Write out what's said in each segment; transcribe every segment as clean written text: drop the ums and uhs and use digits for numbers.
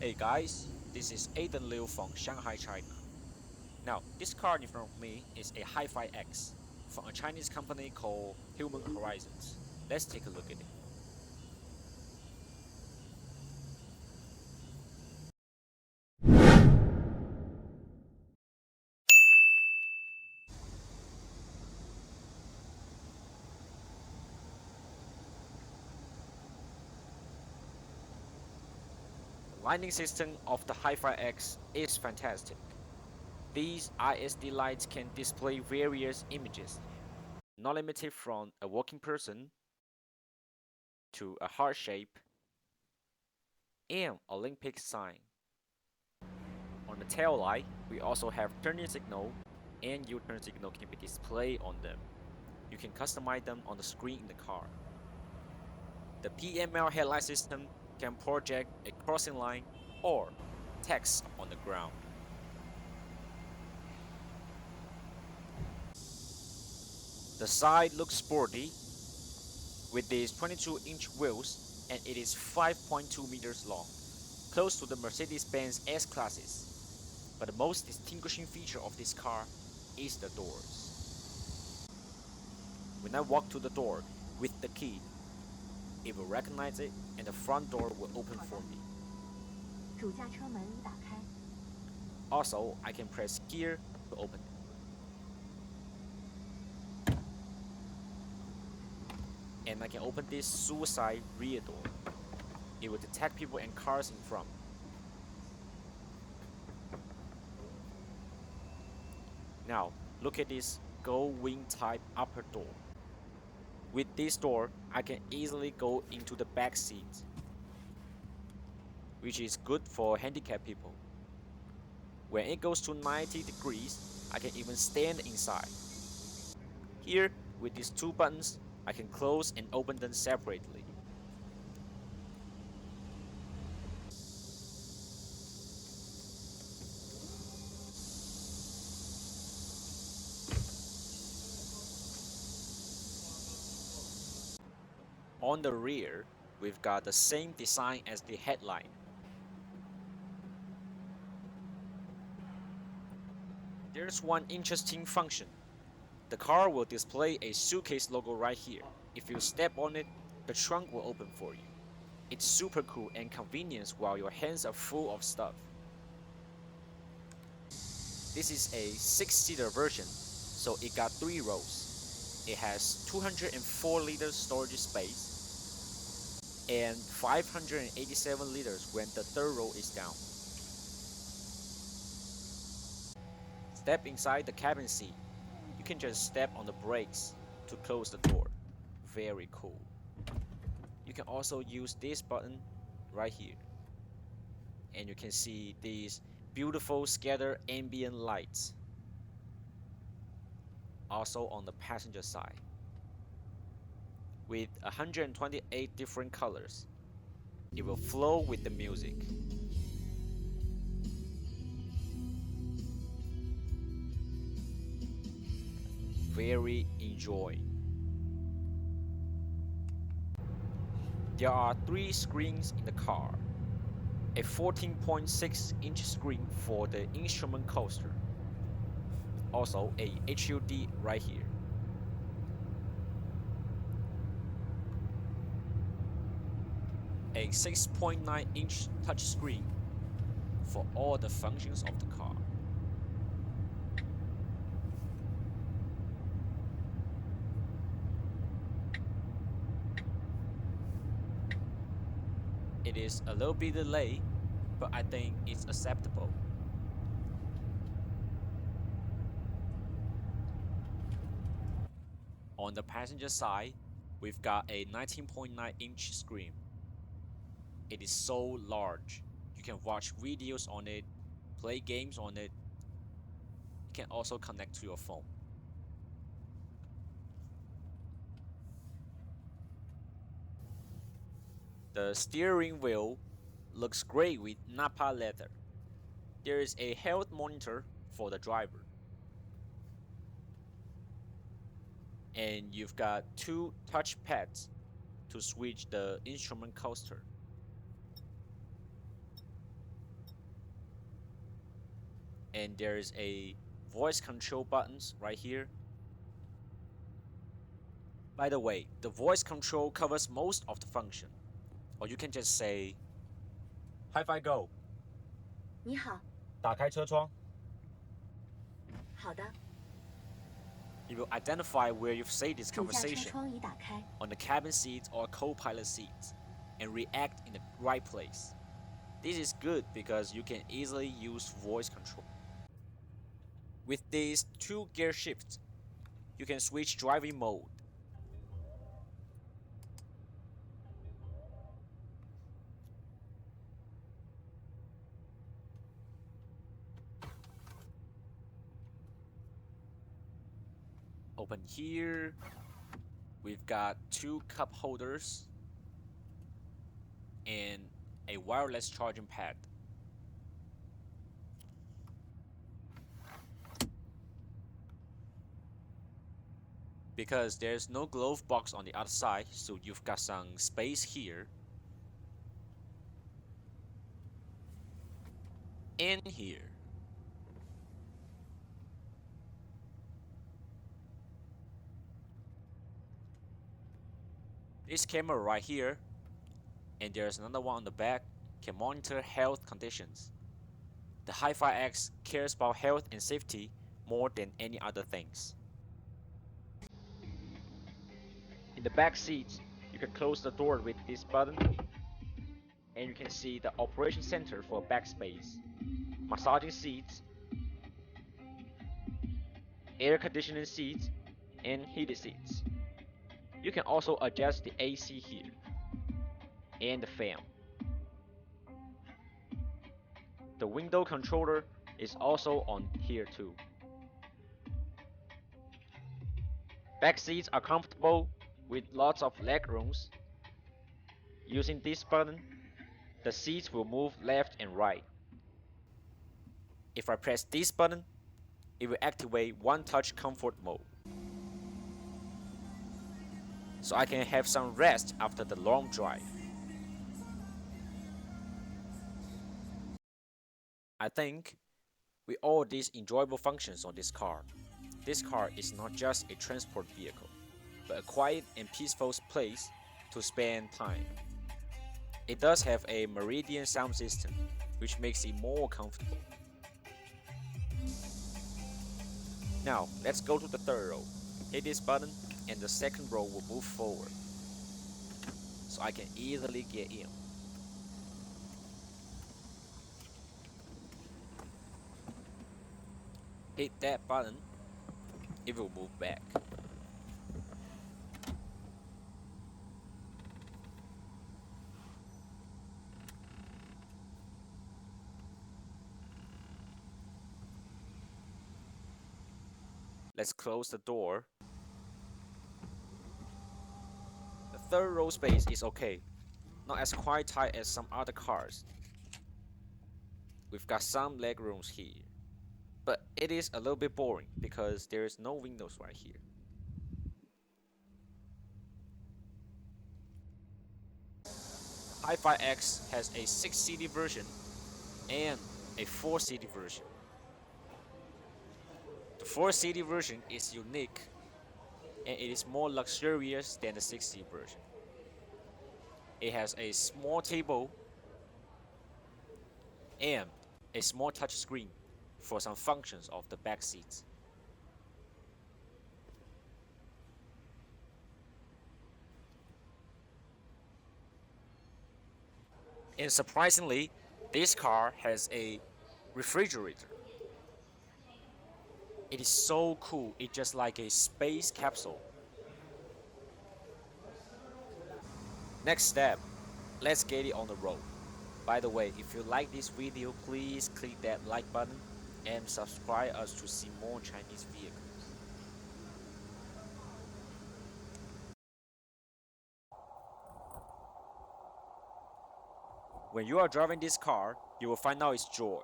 Hey guys, this is Aiden Liu from Shanghai, China. Now, this car in front of me is a HiPhi X from a Chinese company called Human Horizons. Let's take a look at it. The lighting system of the HiPhi X is fantastic. These ISD lights can display various images, not limited from a walking person to a heart shape and Olympic sign. On the tail light, we also have turning signal and U-turn signal can be displayed on them. You can customize them on the screen in the car. The PML headlight system can project a crossing line or text on the ground. The side looks sporty with these 22-inch wheels and it is 5.2 meters long, close to the Mercedes-Benz S-classes. But the most distinguishing feature of this car is the doors. When I walk to the door with the key, it will recognize it and the front door will open for me. Also, I can press gear to open it. And I can open this suicide rear door. It will detect people and cars in front. Now, look at this gold wing type upper door. With this door, I can easily go into the back seat, which is good for handicapped people. When it goes to 90 degrees, I can even stand inside. Here, with these two buttons, I can close and open them separately. On the rear, we've got the same design as the headlight. There's one interesting function. The car will display a suitcase logo right here. If you step on it, the trunk will open for you. It's super cool and convenient while your hands are full of stuff. This is a 6-seater version, so it got 3 rows. It has 204 liters storage space and 587 liters when the third row is down. Step inside the cabin seat. You can just step on the brakes to close the door. Very cool. You can also use this button right here. And you can see these beautiful scattered ambient lights. Also on the passenger side. With 128 different colors. It will flow with the music. Very enjoying. There are 3 screens in the car. A 14.6-inch screen for the instrument cluster. Also a HUD right here. A 6.9-inch touchscreen for all the functions of the car. It is a little bit delayed, but I think it's acceptable. On the passenger side, we've got a 19.9-inch screen. It is so large. You can watch videos on it, play games on it. You can also connect to your phone. The steering wheel looks great with Napa leather. There is a health monitor for the driver. And you've got 2 touch pads to switch the instrument cluster. and there's a voice control buttons right here. By the way, the voice control covers most of the function, or you can just say HiPhi Go. 你好，打开车窗。好的， It will identify where you've said this 主驾车 conversation 窗已打开， on the cabin seats or co-pilot seats and react in the right place. This is good because you can easily use voice control. With these 2 gear shifts, you can switch driving mode. Open here. We've got 2 cup holders and a wireless charging pad. Because there's no glove box on the other side, so you've got some space here and here. This camera right here, and there's another one on the back, can monitor health conditions. The HiPhi X cares about health and safety more than any other things. In the back seats, you can close the door with this button, and you can see the operation center for backspace, massaging seats, air conditioning seats, and heated seats. You can also adjust the AC here and the fan. The window controller is also on here too. Back seats are comfortable with lots of leg rooms. Using this button, the seats will move left and right. If I press this button, it will activate One Touch Comfort mode, so I can have some rest after the long drive. I think with all these enjoyable functions on this car is not just a transport vehicle, but a quiet and peaceful place to spend time. It does have a Meridian sound system, which makes it more comfortable. Now, let's go to the third row. Hit this button and the second row will move forward, so I can easily get in. Hit that button, it will move back. Let's close the door. The third row space is okay, not as quite tight as some other cars. We've got some leg rooms here, but it is a little bit boring because there is no windows right here. HiPhi X has a 6-seater version and a 4-seater version. The 4-seater version is unique and it is more luxurious than the 6-seater version. It has a small table and a small touch screen for some functions of the back seats. And surprisingly, this car has a refrigerator. It is so cool, it's just like a space capsule. Next step, let's get it on the road. By the way, if you like this video, please click that like button and subscribe us to see more Chinese vehicles. When you are driving this car, you will find out its joy.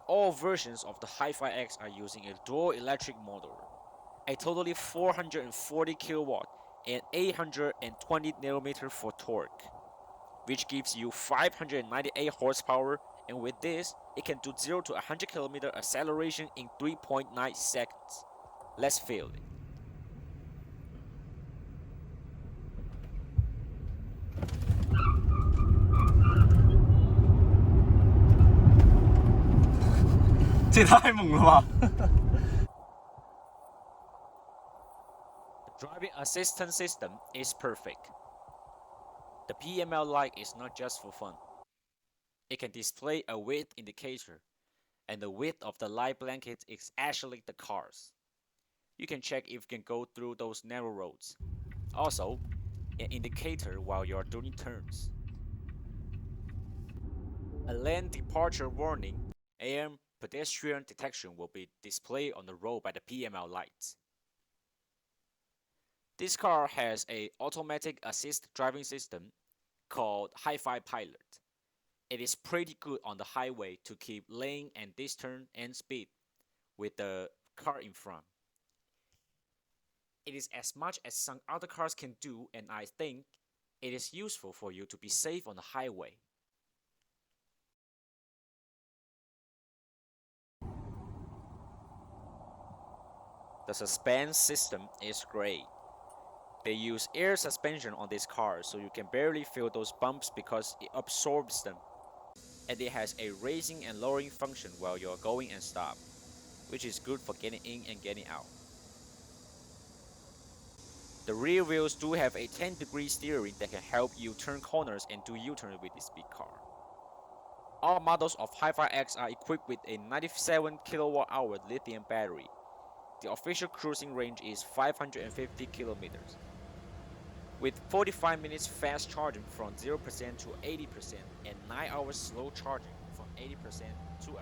All versions of the HiPhi X are using a dual electric motor, a totally 440 kilowatt and 820 Nm for torque, which gives you 598 horsepower And with this, it can do 0 to 100 km acceleration in 3.9 seconds. Let's feel it. The driving assistance system is perfect. The PML light is not just for fun. It can display a width indicator, and the width of the light blanket is actually the car's. You can check if you can go through those narrow roads. Also, an indicator while you are doing turns. A lane departure warning and pedestrian detection will be displayed on the road by the PML lights. This car has an automatic assist driving system called HiPhi Pilot. It is pretty good on the highway to keep lane and distance and speed with the car in front. It is as much as some other cars can do, and I think it is useful for you to be safe on the highway. The suspense system is great. They use air suspension on this car so you can barely feel those bumps because it absorbs them. And it has a raising and lowering function while you are going and stop, which is good for getting in and getting out. The rear wheels do have a 10-degree steering that can help you turn corners and do U-turns with this big car. All models of HiPhi X are equipped with a 97 kWh lithium battery. The official cruising range is 550 kilometers. With 45 minutes fast charging from 0% to 80% and 9 hours slow charging from 80% to 100%.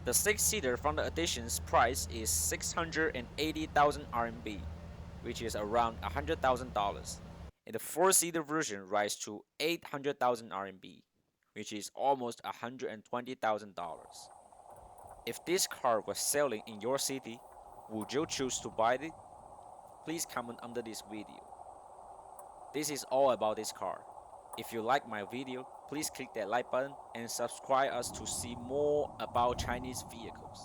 The 6-seater from the edition's price is 680,000 RMB, which is around $100,000, and the 4-seater version rises to 800,000 RMB, which is almost $120,000. If this car was selling in your city, would you choose to buy it? Please comment under this video. This is all about this car. If you like my video, please click that like button and subscribe us to see more about Chinese vehicles.